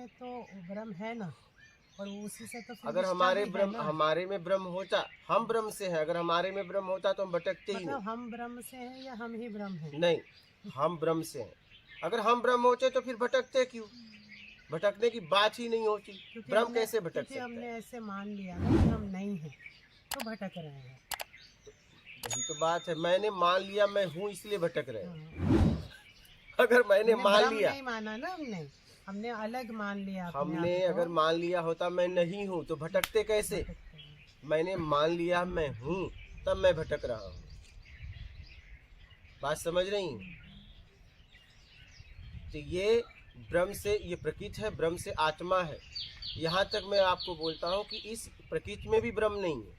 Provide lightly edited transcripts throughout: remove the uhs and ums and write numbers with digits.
में तो ब्रह्म है ना, और उसी से तो फिर अगर निष्ठा हमारे भी है ब्रह्म ना। हमारे में ब्रह्म होता, हम ब्रह्म से हैं, अगर हमारे में ब्रह्म होता तो हम भटकते ही मतलब हम ब्रह्म से हैं या हम ही ब्रह्म हैं? नहीं। हम ब्रह्म से हैं। अगर हम ब्रह्म होते तो फिर भटकते क्यों? भटकने की बात ही नहीं होती। ब्रह्म कैसे भटक क्योंकि सकता हमने है? ऐसे मान लिया ना कि हम नहीं हैं, तो भटक रहे हैं। यही तो बात है, मैंने मान लिया मैं हूँ इसलिए भटक रहे हैं। हाँ, अगर मैंने हमने मान ब्रह्म लिया, नहीं माना ना, हमने अलग मान लिया अपने हमने आप को। अगर मान लिया होता मैं नहीं हूँ तो भटकते कैसे? भटकते हैं। मैंने मान लिया मैं हूँ, तब मैं भटक रहा हूँ। बात समझ रही हैं? तो ये ब्रह्म से, ये प्रकृति है, ब्रह्म से आत्मा है। यहाँ तक मैं आपको बोलता हूँ कि इस प्रकृति में भी ब्रह्म नहीं है,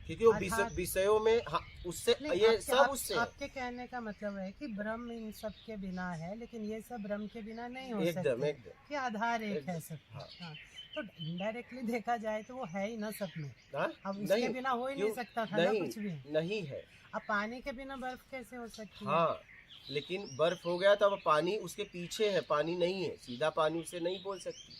क्योंकि वो अर्थात विषयों में, हाँ, उससे नहीं, ये सब उससे है। आपके कहने का मतलब है कि ब्रह्म इन सब के बिना है, लेकिन ये सब ब्रह्म के बिना नहीं हो एकदम सकते, एकदम कि आधार एक है एकदम। सबका। हाँ हाँ, तो इनडायरेक्टली देखा जाए तो वो है ही ना सब में। हाँ। अब उसके नहीं, बिना हो ही क्यों? नहीं सकता था ना नहीं, कुछ भी। नहीं है। अब पानी के बिना बर्फ कैसे हो सकती है? हाँ, लेकिन बर्फ हो गया तो अब पानी उसके पीछे है, पानी नहीं है। सीधा पानी उसे नहीं बोल सकती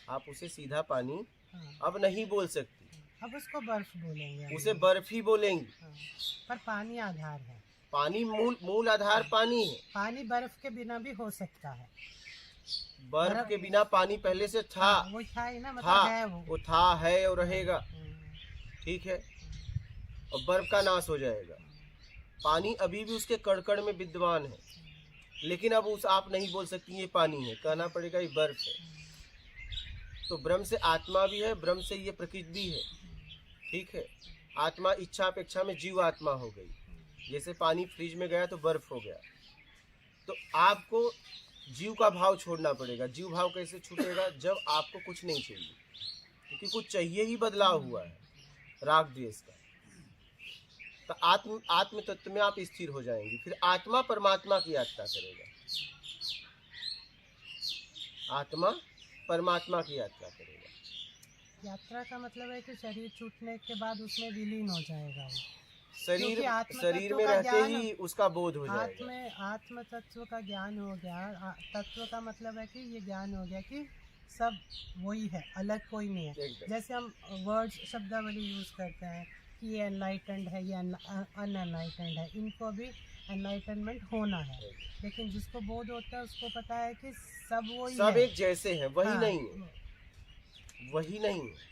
आप, उसे सीधा पानी हाँ, अब नहीं बोल सकती, अब उसको बर्फ बोलेंगे हम उसे लोग। बर्फ ही बोलेंगी। हाँ, पर पानी आधार है। पानी मूल आधार पानी है। पानी बर्फ के बिना भी हो सकता है। बर्फ के बिना पानी पहले से था। हाँ, वो था ही ना, मतलब था, है वो था, है और रहेगा। हम्म, ठीक है। और बर्फ का नाश हो जाएगा। पानी अभी भी उसके कड़कड़ में विद्यमान है, लेकिन अब उस आप नहीं बोल सकती ये पानी है, कहना पड़ेगा ये बर्फ है। तो ब्रह्म से आत्मा भी है, ब्रह्म से ये प्रकृति भी है। ठीक है। आत्मा इच्छा अपेक्षा में जीव आत्मा हो गई। जैसे पानी फ्रिज में गया तो बर्फ हो गया। तो आपको जीव का भाव छोड़ना पड़ेगा। जीव भाव कैसे छूटेगा? जब आपको कुछ नहीं चाहिए, क्योंकि कुछ चाहिए ही बदलाव हुआ है, राग द्वेष का। तो आत्म तत्व में आप स्थिर हो जाएंगे। फिर आत्मा परमात्मा की यात्रा करेगा। आत्मा परमात्मा की यात्रा करेगा। यात्रा का मतलब है कि शरीर छूटने के बाद उसमें विलीन हो जाएगा वो। शरीर आत्म शरीर तत्व में का रहते ज्ञान, ही उसका बोध हो जाएगा। आत्म तत्व का ज्ञान हो गया। तत्व का मतलब है कि ये ज्ञान हो गया कि सब वही है, अलग कोई नहीं है। जैसे हम वर्ड्स शब्दावली यूज करते हैं कि ये एनलाइटेंड है, ये अनएनलाइटेंड है, इनको भी एनलाइटनमेंट होना है। लेकिन जिसको बोध होता है उसको पता है कि सब वही सब है। एक जैसे हैं, वही हाँ, नहीं है, वही नहीं है।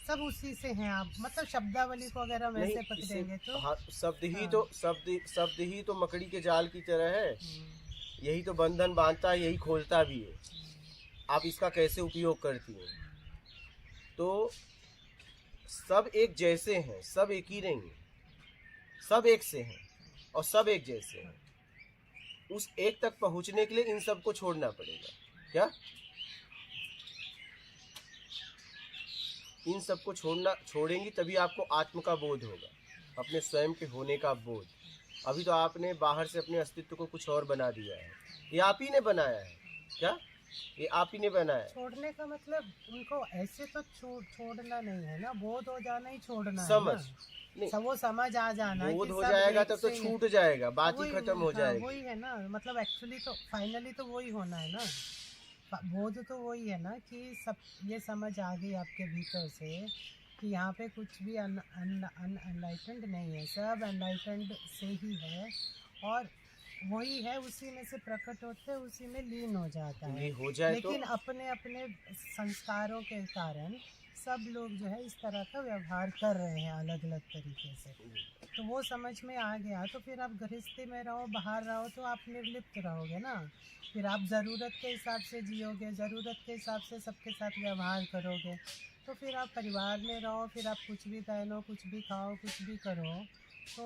सब उसी से हैं। आप मतलब शब्दावली को अगर हम ऐसे पकड़ेंगे तो हाँ, शब्द ही हाँ, तो शब्द ही तो मकड़ी के जाल की तरह है। यही तो बंधन बांधता है, यही खोलता भी है। आप इसका कैसे उपयोग करती हैं? तो सब एक जैसे हैं, सब एक ही नहीं है। सब एक से हैं और सब एक जैसे हैं। उस एक तक पहुंचने के लिए इन सबको छोड़ना पड़ेगा। क्या? इन सबको छोड़ेंगी तभी आपको आत्म का बोध होगा, अपने स्वयं के होने का बोध। अभी तो आपने बाहर से अपने अस्तित्व को कुछ और बना दिया है। ये आप ही ने बनाया है। क्या? ये आप ही ने बनाया है। छोड़ने का मतलब उनको ऐसे तो छोड़ना नहीं है ना, बोध हो जाना ही छोड़ना समझ है ना। नहीं, सब वो समझ आ जाना बोध कि हो सब जाएगा एक तब तो से छूट जाएगा, बात ही वही, खत्म हो हाँ, जाएगी। वही है ना, मतलब एक्चुअली तो फाइनली तो वही होना है ना। बोध तो वही है ना कि सब ये समझ आ गई आपके भीतर से कि यहाँ पे कुछ भी अनलाइटेंड नहीं है, सब एनलाइटेंड से ही है, और वही है, उसी में से प्रकट होते हैं, उसी में लीन हो जाता है। हो जाए लेकिन तो अपने अपने संस्कारों के कारण सब लोग जो है इस तरह का व्यवहार कर रहे हैं अलग अलग तरीके से। तो वो समझ में आ गया तो फिर आप गृहस्थी में रहो, बाहर रहो, तो आप निर्लिप्त रहोगे ना। फिर आप ज़रूरत के हिसाब से जियोगे, ज़रूरत के हिसाब से सबके साथ व्यवहार करोगे। तो फिर आप परिवार में रहो, फिर आप कुछ भी पहनो, कुछ भी खाओ, कुछ भी करो, तो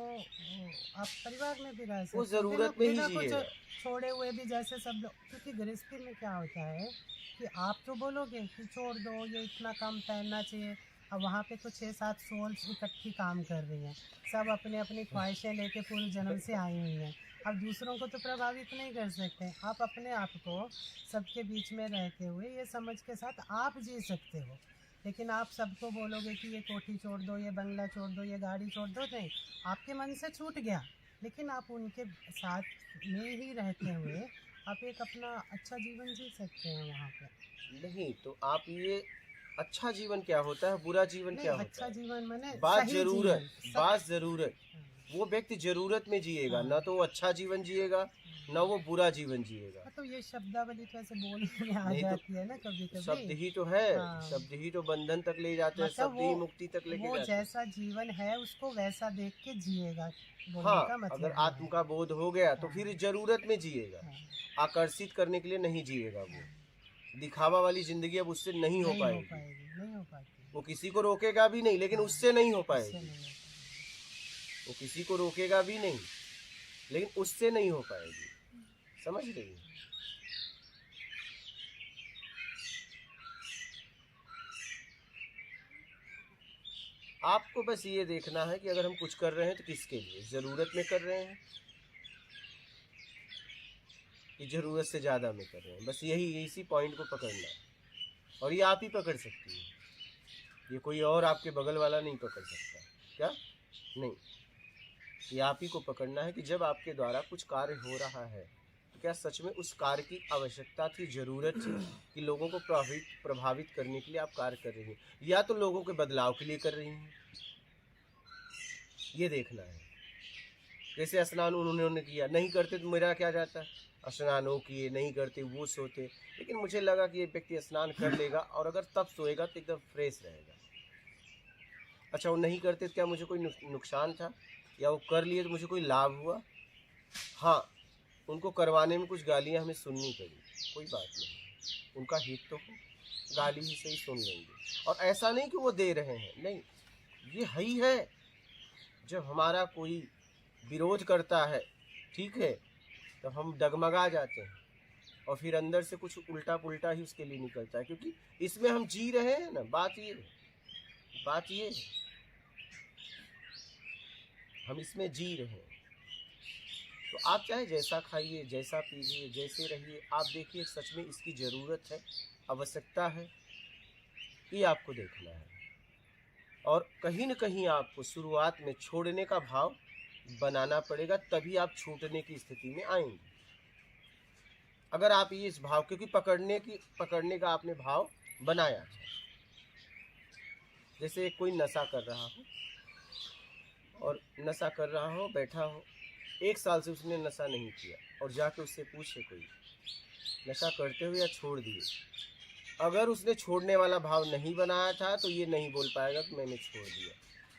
आप परिवार में भी रह सकते हो जरूरत में ही बिना जिएगा। कुछ छोड़े हुए भी, जैसे सब लोग। क्योंकि गृहस्थी में क्या होता है कि आप तो बोलोगे कि छोड़ दो, ये इतना कम पहनना चाहिए। अब वहाँ पे तो 6-7 सोल्स इकट्ठी काम कर रही हैं, सब अपने अपनी ख्वाहिशें लेके पूर्व जन्म से आई हुई हैं। अब दूसरों को तो प्रभावित नहीं कर सकते, आप अपने आप को सबके बीच में रहते हुए ये समझ के साथ आप जी सकते हो। लेकिन आप सबको बोलोगे कि ये कोठी छोड़ दो, ये बंगला छोड़ दो, ये गाड़ी छोड़ दो, नहीं, आपके मन से छूट गया, लेकिन आप उनके साथ में ही रहते हुए आप एक अपना अच्छा जीवन जी सकते हैं वहाँ पे। नहीं तो आप ये अच्छा जीवन क्या होता है, बुरा जीवन नहीं, क्या होता अच्छा है? जीवन माने बात सही जरूरत, जीवन बात जरूरत। हाँ, वो व्यक्ति जरूरत में जिएगा, हाँ, ना तो वो अच्छा जीवन जिएगा, ना वो बुरा जीवन जिएगा। हाँ, तो ये शब्दावली तो ऐसे बोलने में आ नहीं तो जाती है ना कभी शब्द कभी। ही तो है, हाँ, शब्द ही तो बंधन तक ले जाते हैं, मतलब शब्द ही मुक्ति तक लेके वो जाते हैं। जैसा जीवन है उसको वैसा देख के जिएगा, बोलने हाँ, का अगर मतलब ये आत्म है। का बोध हो गया तो हाँ, फिर जरूरत में जिएगा, हाँ, आकर्षित करने के लिए नहीं जिएगा। हाँ, वो दिखावा वाली जिंदगी अब उससे नहीं हो नहीं हो पाएगी। पाएगी, नहीं हो पाती। वो किसी को रोकेगा भी नहीं, लेकिन हाँ, उससे नहीं हो उससे पाएगी। नहीं हो पाएगी। वो किसी को रोकेगा भी नहीं, लेकिन उससे नहीं हो पाएगी। समझ रही है? आपको बस ये देखना है कि अगर हम कुछ कर रहे हैं तो किसके लिए, जरूरत में कर रहे हैं कि जरूरत से ज्यादा में कर रहे हैं। बस यही इसी पॉइंट को पकड़ना है, और ये आप ही पकड़ सकती हैं। ये कोई और आपके बगल वाला नहीं पकड़ सकता। क्या? नहीं, ये आप ही को पकड़ना है कि जब आपके द्वारा कुछ कार्य हो रहा है तो क्या सच में उस कार्य की आवश्यकता थी, जरूरत थी कि लोगों को प्रभावित करने के लिए आप कार्य कर रही हैं, या तो लोगों के बदलाव के लिए कर रही हैं। ये देखना है। जैसे स्नान उन्होंने किया, नहीं करते तो मेरा क्या जाता है, स्नान वो किए, नहीं करते वो सोते, लेकिन मुझे लगा कि ये व्यक्ति स्नान कर लेगा और अगर तब सोएगा तो एकदम फ्रेश रहेगा। अच्छा, वो नहीं करते तो क्या मुझे कोई नुकसान था, या वो कर लिए तो मुझे कोई लाभ हुआ? हाँ, उनको करवाने में कुछ गालियाँ हमें सुननी पड़ी, कोई बात नहीं, उनका हित तो हो, गाली ही सही सुन लेंगे। और ऐसा नहीं कि वो दे रहे हैं, नहीं, ये है ही है। जब हमारा कोई विरोध करता है, ठीक है, तो हम डगमगा जाते हैं और फिर अंदर से कुछ उल्टा पुल्टा ही उसके लिए निकलता है, क्योंकि इसमें हम जी रहे हैं ना। बात ये है, बात ये है, हम इसमें जी रहे हैं। तो आप चाहे जैसा खाइए, जैसा पीजिए, जैसे रहिए, आप देखिए सच में इसकी ज़रूरत है, आवश्यकता है, ये आपको देखना है। और कहीं न कहीं आपको शुरुआत में छोड़ने का भाव बनाना पड़ेगा, तभी आप छूटने की स्थिति में आएंगे। अगर आप ये इस भाव, क्योंकि पकड़ने का आपने भाव बनाया था। जैसे कोई नशा कर रहा हो, और नशा कर रहा हो, बैठा हो, 1 साल से उसने नशा नहीं किया, और जाके उससे पूछे कोई नशा करते हुए या छोड़ दिए, अगर उसने छोड़ने वाला भाव नहीं बनाया था तो ये नहीं बोल पाएगा कि मैंने छोड़ दिया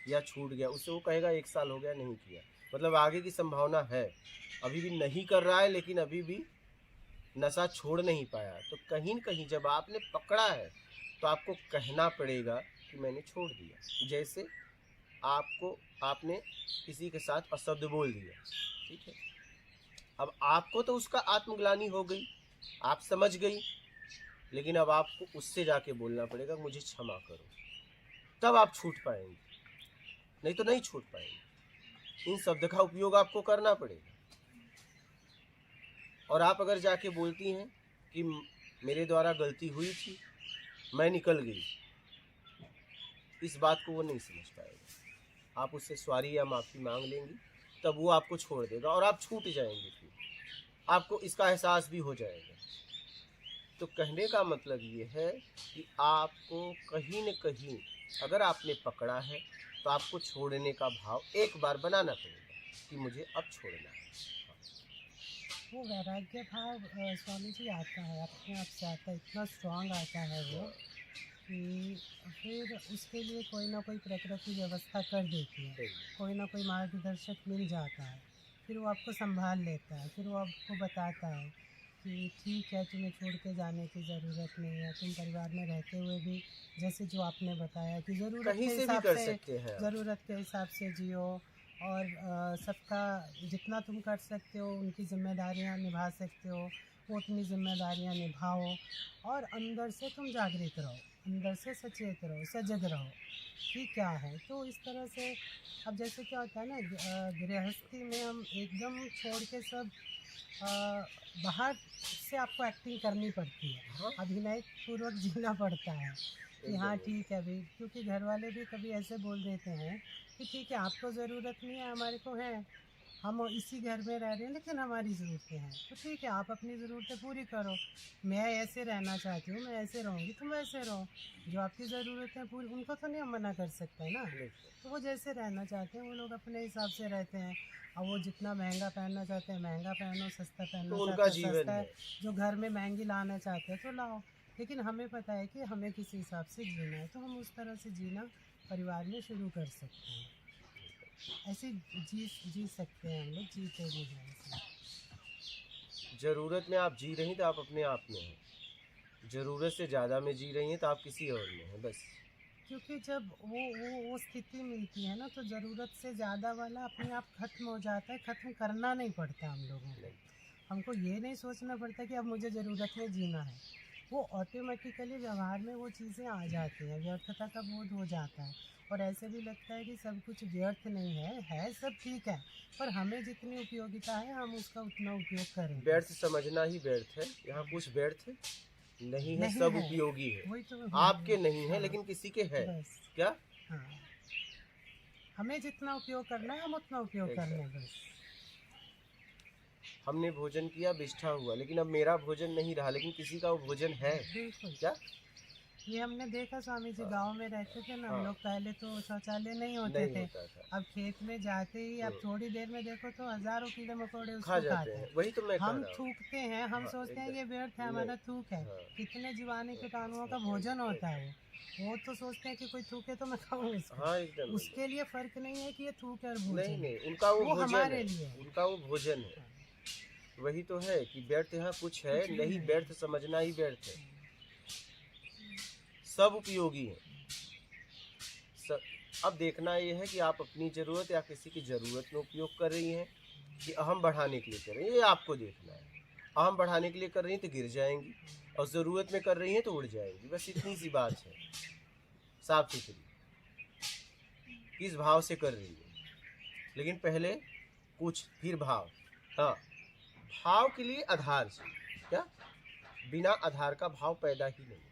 या छूट गया। उससे वो कहेगा 1 साल हो गया नहीं किया, मतलब आगे की संभावना है, अभी भी नहीं कर रहा है, लेकिन अभी भी नशा छोड़ नहीं पाया। तो कहीं न कहीं जब आपने पकड़ा है तो आपको कहना पड़ेगा कि मैंने छोड़ दिया। जैसे आपने किसी के साथ अशब्द बोल दिया, ठीक है, अब आपको तो उसका आत्मग्लानि हो गई, आप समझ गई, लेकिन अब आपको उससे जाके बोलना पड़ेगा मुझे क्षमा करो, तब आप छूट पाएंगे, नहीं तो नहीं छूट पाएंगे। इन शब्द का उपयोग आपको करना पड़ेगा। और आप अगर जाके बोलती हैं कि मेरे द्वारा गलती हुई थी, मैं निकल गई, इस बात को वो नहीं समझ पाएगा। आप उससे सॉरी या माफ़ी मांग लेंगी, तब वो आपको छोड़ देगा और आप छूट जाएंगे। फिर आपको इसका एहसास भी हो जाएगा। तो कहने का मतलब ये है कि आपको कहीं न कहीं अगर आपने पकड़ा है तो आपको छोड़ने का भाव एक बार बनाना पड़ेगा कि मुझे अब छोड़ना है। वो वैराग्य भाव स्वामी जी आता है, अपने आप से आता है, इतना स्ट्रांग आता है वो कि फिर उसके लिए कोई ना कोई प्रकृति व्यवस्था कर देती है, कोई ना कोई मार्गदर्शक मिल जाता है, फिर वो आपको संभाल लेता है, फिर वो आपको बताता है कि ठीक है, तुम्हें छोड़ के जाने की ज़रूरत नहीं है, तुम परिवार में रहते हुए भी जैसे जो आपने बताया कि कहीं से भी कर सकते हैं आप। ज़रूरत के हिसाब से जियो, और सबका जितना तुम कर सकते हो, उनकी जिम्मेदारियां निभा सकते हो, वो उतनी जिम्मेदारियां निभाओ, और अंदर से तुम जागृत रहो, अंदर से सचेत रहो, सजग रहो कि क्या है। तो इस तरह से अब जैसे क्या होता है ना, गृहस्थी में हम एकदम छोड़ के सब बाहर से आपको एक्टिंग करनी पड़ती है, हाँ, अभिनय पूर्वक जीना पड़ता है कि हाँ एकदम। ठीक है भाई, क्योंकि घर वाले भी कभी ऐसे बोल देते हैं कि ठीक है आपको ज़रूरत नहीं है, हमारे को है, हम इसी घर में रह रहे हैं लेकिन हमारी ज़रूरतें हैं, तो ठीक है आप अपनी ज़रूरतें पूरी करो। मैं ऐसे रहना चाहती हूँ, मैं ऐसे रहूँगी, तुम वैसे रहो। जो आपकी ज़रूरतें पूरी, उनको तो नहीं हम मना कर सकते ना। तो वो जैसे रहना चाहते हैं वो लोग अपने हिसाब से रहते हैं। और वो जितना महंगा पहनना चाहते हैं महंगा पहनो, सस्ता तो पहनना उनका चाहते हैं जीवन सस्ता है। है। जो घर में महंगी लाना चाहते हैं तो लाओ, लेकिन हमें पता है कि हमें किस हिसाब से जीना है, तो हम उस तरह से जीना परिवार में शुरू कर सकते हैं। ऐसे जी सकते हैं, हम लोग जीते भी हैं ऐसे। ज़रूरत में आप जी रही हैं तो आप अपने आप में हैं, ज़रूरत से ज़्यादा में जी रही हैं तो आप किसी और में हैं बस। क्योंकि जब वो स्थिति मिलती है ना, तो ज़रूरत से ज़्यादा वाला अपने आप ख़त्म हो जाता है। ख़त्म करना नहीं पड़ता हम लोगों को। हमको ये नहीं सोचना पड़ता कि अब मुझे ज़रूरत में जीना है। वो ऑटोमेटिकली व्यवहार में वो चीज़ें आ जाती हैं, व्यर्थता का बोध हो जाता है। और ऐसे भी लगता है कि सब कुछ व्यर्थ नहीं है सब ठीक है, पर हमें जितनी उपयोगिता है हम उसका उतना उपयोग करें। व्यर्थ समझना ही व्यर्थ है। यहाँ कुछ व्यर्थ नहीं है, नहीं सब है, उपयोगी है। वही तो आपके नहीं है हाँ, लेकिन किसी के है। बस क्या? हाँ, हमें जितना उपयोग करना है हम उतना उपयोग कर लें बस। हमने भोजन किया, विष्ठा हुआ, लेकिन अब मेरा भोजन नहीं रहा, लेकिन किसी का वो भोजन है। बिल्कुल। क्या? ये हमने देखा, स्वामी जी गांव में रहते थे ना हम लोग, पहले तो शौचालय नहीं होते नहीं थे। होता था। अब खेत में जाते ही अब थोड़ी देर में देखो तो हजारों कीड़े मकोड़े खा उसको जाते खाते हैं, हैं। वही तो मैं कह हम रहा हूँ। थूकते हैं, हम हाँ, सोचते हैं एकदम। ये व्यर्थ है, नहीं, हमारा थूक है। हाँ, कितने जीवाणु कीटाणुओं का भोजन होता है वो तो सोचते हैं कि कोई थूके तो मैं खाऊं इसको। हाँ, एकदम उसके लिए फर्क नहीं है कि ये थूक है और नहीं भोजन नहीं, है, उनका वो वो भोजन हमारे है, लिए है। उनका वो भोजन है। हाँ, वही तो है कि व्यर्थ यहाँ कुछ है कुछ भी नहीं, नहीं। व्यर्थ समझना ही व्यर्थ है। सब उपयोगी है। अब देखना ये है कि आप अपनी ज़रूरत या किसी की ज़रूरत में उपयोग कर रही हैं कि अहम बढ़ाने के लिए कर रही हैं, ये आपको देखना है। अहम बढ़ाने के लिए कर रही हैं तो गिर जाएंगी, और ज़रूरत में कर रही हैं तो उड़ जाएंगी। बस इतनी सी बात है, साफ सुथरी। किस भाव से कर रही है, लेकिन पहले कुछ फिर भाव। हाँ, भाव के लिए आधार से। क्या? बिना आधार का भाव पैदा ही नहीं होगा।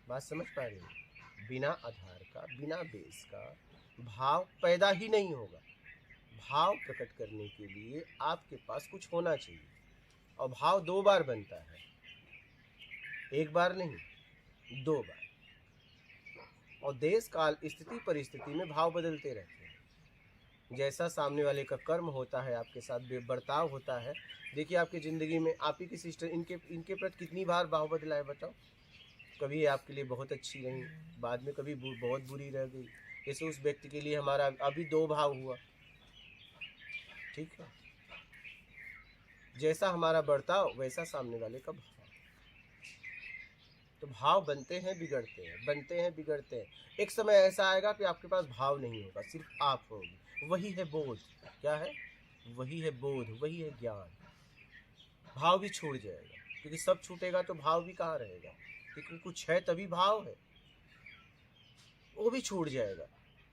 बात समझ पा रही हैं? बिना आधार का, बिना बेस का भाव पैदा ही नहीं होगा। भाव प्रकट करने के लिए आपके पास कुछ होना चाहिए, और भाव 2 बार बनता है, 1 बार नहीं, 2 बार। और देश काल स्थिति परिस्थिति में भाव बदलते रहते हैं। जैसा सामने वाले का कर्म होता है, आपके साथ बर्ताव होता है। देखिए आपकी ज़िंदगी में आप ही की सिस्टर, इनके प्रति कितनी बार भाव बदला है बताओ। कभी आपके लिए बहुत अच्छी रही, बाद में कभी बहुत बुरी रह गई। जैसे उस व्यक्ति के लिए हमारा अभी 2 भाव हुआ, ठीक है। जैसा हमारा बर्ताव वैसा सामने वाले का भाव। तो भाव बनते हैं बिगड़ते हैं, बनते हैं बिगड़ते हैं। एक समय ऐसा आएगा कि आपके पास भाव नहीं होगा, सिर्फ आप होगी। वही है बोध। क्या है? वही है बोध, वही है ज्ञान। भाव भी छूट जाएगा, क्योंकि सब छूटेगा तो भाव भी कहाँ रहेगा। क्योंकि कुछ है तभी भाव है, वो भी छूट जाएगा।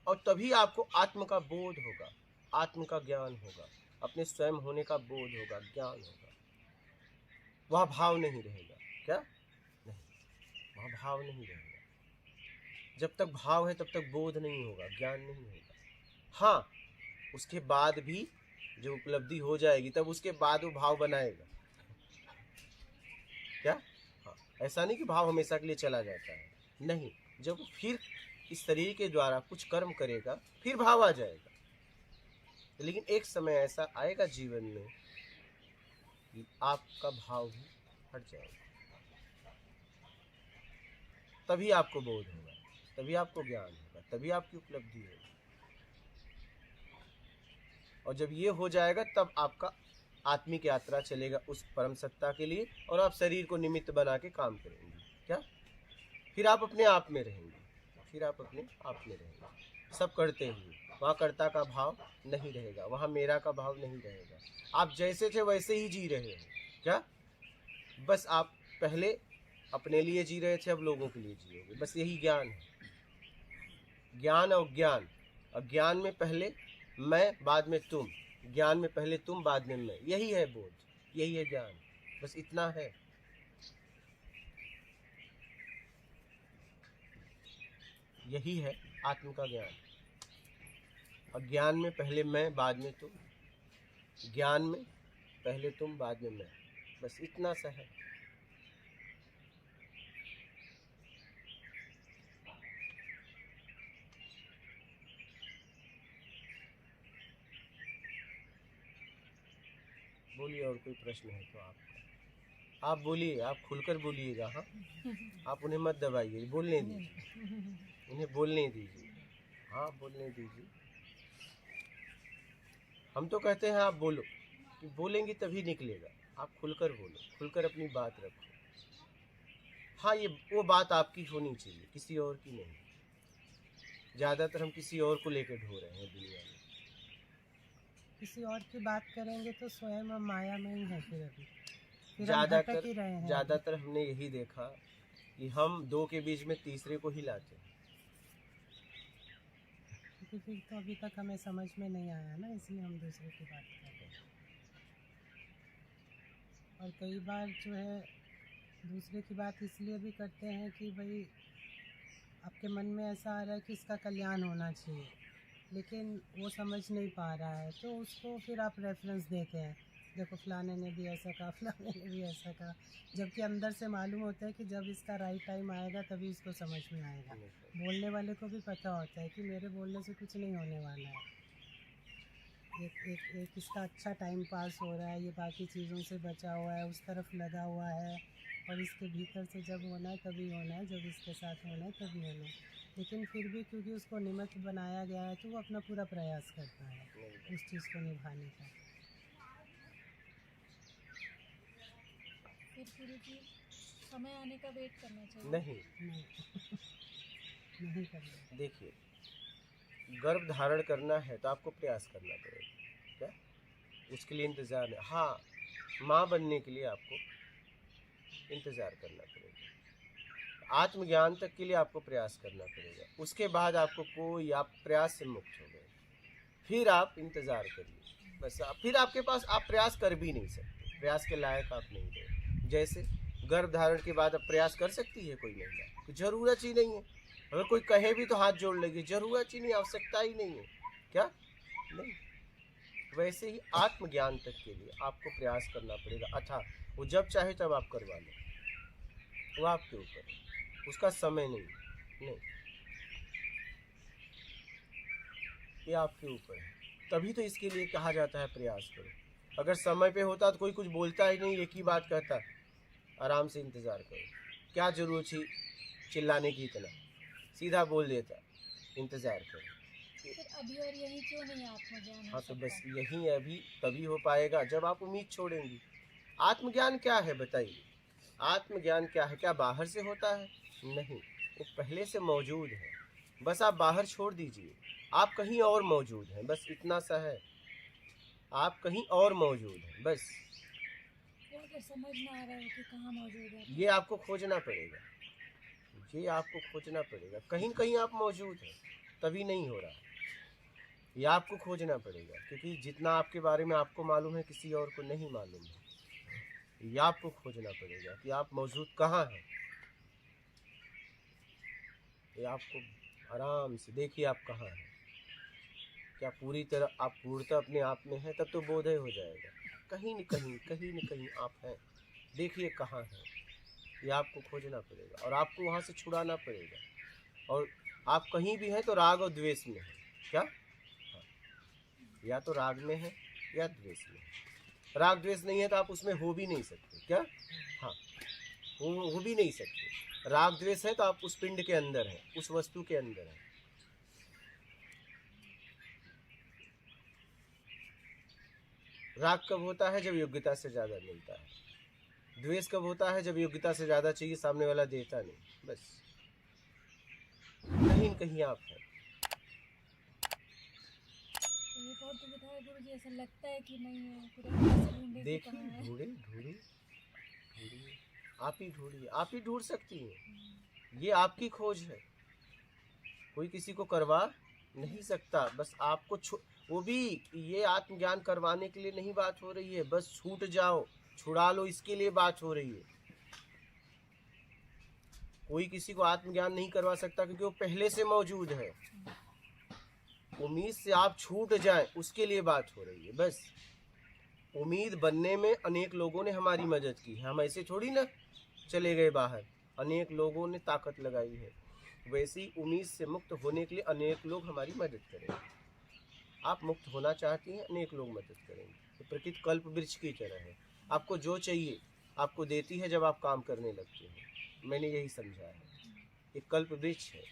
और तभी आपको आत्म का बोध होगा, आत्म का ज्ञान होगा, अपने स्वयं होने का बोध होगा, ज्ञान होगा। वह भाव नहीं रहेगा। क्या? नहीं, वह भाव नहीं रहेगा। जब तक भाव है तब तक बोध नहीं होगा, ज्ञान नहीं होगा। हाँ, उसके बाद भी जो उपलब्धि हो जाएगी तब उसके बाद वो भाव बनाएगा। क्या? हाँ, ऐसा नहीं कि भाव हमेशा के लिए चला जाता है, नहीं। जब वो फिर इस शरीर के द्वारा कुछ कर्म करेगा फिर भाव आ जाएगा। लेकिन एक समय ऐसा आएगा जीवन में कि आपका भाव भी हट जाएगा। तभी आपको बोध होगा, तभी आपको ज्ञान होगा, तभी आपकी उपलब्धि होगी। और जब ये हो जाएगा तब आपका आत्मिक यात्रा चलेगा उस परम सत्ता के लिए, और आप शरीर को निमित्त बना के काम करेंगे। क्या? फिर आप अपने आप में रहेंगे, फिर आप अपने आप में रहेंगे, सब करते हुए। वहाँ कर्ता का भाव नहीं रहेगा, वहाँ मेरा का भाव नहीं रहेगा। आप जैसे थे वैसे ही जी रहे हो। क्या? बस आप पहले अपने लिए जी रहे थे, अब लोगों के लिए जियोगे। बस यही ज्ञान है। ज्ञान और ज्ञान। और ज्ञान में पहले मैं, बाद में तुम। ज्ञान में पहले तुम, बाद में मैं। यही है बोध, यही है ज्ञान। बस इतना है। यही है आत्म का ज्ञान। अज्ञान में पहले मैं, बाद में तुम। ज्ञान में पहले तुम, बाद में मैं। बस इतना सा है। बोलिए, और कोई प्रश्न है तो आप बोलिए, आप खुलकर बोलिएगा। हाँ, आप उन्हें मत दबाइए, बोलने दीजिए, उन्हें बोलने दीजिए। हाँ, बोलने दीजिए। हम तो कहते हैं आप बोलो, कि बोलेंगी तभी निकलेगा। आप खुलकर बोलो, खुलकर अपनी बात रखो। हाँ, ये वो बात आपकी होनी चाहिए, किसी और की नहीं। ज़्यादातर हम किसी और को लेकर ढो रहे हैं दुनिया में। किसी और की बात करेंगे तो स्वयं हम माया में ही है फिर हम भटक ही रहे हैं। ज़्यादातर हमने यही देखा कि हम दो के बीच में तीसरे को ही लाते हैं। क्योंकि फिर तो अभी तक हमें समझ में नहीं आया ना, इसलिए हम दूसरे की बात कर रहे हैं। और कई बार जो है दूसरे की बात इसलिए भी करते हैं कि भाई आपके मन में ऐसा आ रहा है कि इसका कल्याण होना चाहिए, लेकिन वो समझ नहीं पा रहा है, तो उसको फिर आप रेफरेंस देते हैं, देखो फलाने ने भी ऐसा कहा, फलाने ने भी ऐसा कहा, जबकि अंदर से मालूम होता है कि जब इसका राइट टाइम आएगा तभी इसको समझ में आएगा। बोलने वाले को भी पता होता है कि मेरे बोलने से कुछ नहीं होने वाला है, एक इसका अच्छा टाइम पास हो रहा है, ये बाकी चीज़ों से बचा हुआ है, उस तरफ लगा हुआ है, और इसके भीतर से जब होना है तभी होना है, जब इसके साथ होना है तभी होना है। लेकिन फिर भी क्योंकि उसको निमित्त बनाया गया है तो वो अपना पूरा प्रयास करता है उस चीज़ को निभाने का। फिर गुरु जी समय आने का वेट करना चाहिए? नहीं नहीं करना। देखिए, गर्भ धारण करना है तो आपको प्रयास करना पड़ेगा। क्या उसके लिए इंतज़ार है? हाँ, माँ बनने के लिए आपको इंतज़ार करना पड़ेगा। आत्मज्ञान तक के लिए आपको प्रयास करना पड़ेगा। उसके बाद आपको कोई, आप प्रयास से मुक्त हो गए, फिर आप इंतज़ार करिए। बस फिर आपके पास, आप प्रयास कर भी नहीं सकते, प्रयास के लायक आप नहीं रहे। जैसे गर्भ धारण के बाद अब प्रयास कर सकती है कोई महिला? तो ज़रूरत ही नहीं है। अगर कोई कहे भी तो हाथ जोड़ लेगी, ज़रूरत ही नहीं, आवश्यकता ही नहीं है। क्या नहीं? वैसे ही आत्मज्ञान तक के लिए आपको प्रयास करना पड़ेगा। अथा वो जब चाहे तब आप करवा लें, वो आपके ऊपर है, उसका समय नहीं, ये आपके ऊपर है। तभी तो इसके लिए कहा जाता है प्रयास करो। अगर समय पे होता तो कोई कुछ बोलता ही नहीं, एक ही बात कहता, आराम से इंतज़ार करो, क्या जरूरत थी चिल्लाने की, इतना सीधा बोल देता, इंतज़ार करो। फिर अभी और यही क्यों नहीं आत्मज्ञान? हाँ, तो बस यही अभी तभी हो पाएगा जब आप उम्मीद छोड़ेंगी। आत्मज्ञान क्या है बताइए? आत्मज्ञान क्या है? क्या बाहर से होता है? नहीं, वो पहले से मौजूद है, बस आप बाहर छोड़ दीजिए, आप कहीं और मौजूद हैं, बस इतना सा है, आप कहीं और मौजूद हैं, बस। अगर समझ ना आ रहा है कि कहाँ मौजूद है, ये आपको खोजना पड़ेगा, ये आपको खोजना पड़ेगा। कहीं कहीं आप मौजूद हैं, तभी नहीं हो रहा, ये आपको खोजना पड़ेगा, क्योंकि जितना आपके बारे में आपको मालूम है किसी और को नहीं मालूम है। ये आपको खोजना पड़ेगा कि आप मौजूद कहाँ हैं। ये आपको आराम से देखिए आप कहाँ हैं। क्या पूरी तरह आप पूर्णतः अपने आप में हैं? तब तो बोधय हो जाएगा। कहीं न कहीं आप हैं, देखिए कहाँ हैं। ये आपको खोजना पड़ेगा और आपको वहाँ से छुड़ाना पड़ेगा। और आप कहीं भी हैं तो राग और द्वेष में हैं। क्या? हाँ, या तो राग में है या द्वेष में है। राग द्वेष नहीं है तो आप उसमें हो भी नहीं सकते। क्या? हाँ, हो भी नहीं सकते। राग द्वेष है तो आप उस पिंड के अंदर हैं, उस वस्तु के अंदर हैं। राग कब होता है? जब योग्यता से ज़्यादा मिलता है। द्वेष कब होता है? जब योग्यता से ज़्यादा चाहिए, सामने वाला देता नहीं। बस कहीं न कहीं आप हैं। एक और तो बताया गुरु जी, ऐसा लगता है कि नहीं है, फिर हम कैसे ढूंढे कि देखिए, कहाँ है? ढूंढिए, आप ही ढूंढिए, आप ही ढूंढ सकती हैं। ये आपकी खोज है, कोई किसी को करवा नहीं सकता। बस आपको वो भी ये आत्मज्ञान करवाने के लिए नहीं बात हो रही है, बस छूट जाओ, छुड़ा लो, इसके लिए बात हो रही है। कोई किसी को आत्मज्ञान नहीं करवा सकता क्योंकि वो पहले से मौजूद है, उम्मीद से आप छूट जाएं, उसके लिए बात हो रही है। बस उम्मीद बनने में अनेक लोगों ने हमारी मदद की है। हम ऐसे थोड़ी ना चले गए बाहर, अनेक लोगों ने ताकत लगाई है। वैसे ही उम्मीद से मुक्त होने के लिए अनेक लोग हमारी मदद करेंगे। आप मुक्त होना चाहती हैं, अनेक लोग मदद करेंगे। तो प्रकृति कल्प वृक्ष की तरह है, आपको जो चाहिए आपको देती है जब आप काम करने लगते हैं। मैंने यही समझा है, ये कल्प वृक्ष है।